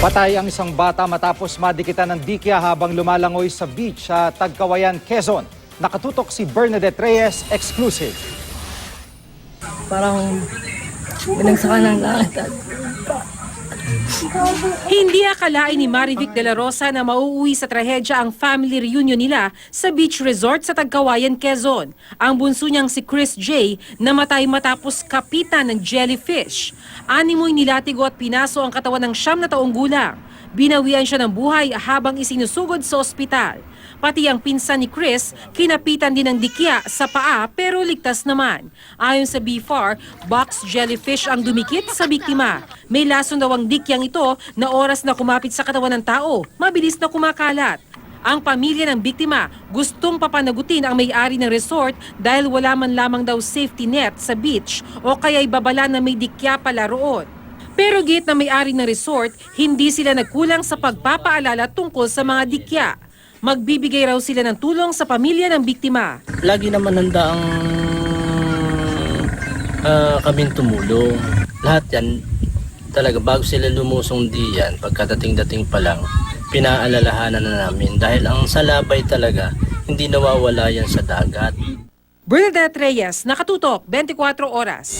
Patay ang isang bata matapos madikitan ng dikya habang lumalangoy sa beach sa Tagkawayan, Quezon. Nakatutok si Bernadette Reyes, exclusive. Parang binagsaka ng langit at Hindi akalain ni Marivic de la Rosa na mauuwi sa trahedya ang family reunion nila sa beach resort sa Tagkawayan, Quezon. Ang bunso niyang si Chris J. namatay matapos kapitan ng jellyfish. Animoy nilatigo at pinaso ang katawan ng 9 na taong gulang. Binawian siya ng buhay habang isinusugod sa ospital. Pati ang pinsan ni Chris, kinapitan din ng dikya sa paa pero ligtas naman. Ayon sa BFAR, box jellyfish ang dumikit sa biktima. May lason daw ang dikyang ito na oras na kumapit sa katawan ng tao, mabilis na kumakalat. Ang pamilya ng biktima gustong papanagutin ang may-ari ng resort dahil wala man lamang daw safety net sa beach o kaya'y babala na may dikya pala roon. Pero git na may-ari ng resort, hindi sila nagkulang sa pagpapaalala tungkol sa mga dikya. Magbibigay raw sila ng tulong sa pamilya ng biktima. Lagi naman handa ang kaming tumulong. Lahat yan, talaga bago sila lumusong diyan, pagkadating-dating pa lang, pinaalalahanan na namin. Dahil ang salabay talaga, hindi nawawala yan sa dagat. Bernadette Reyes, Nakatutok, 24 Oras.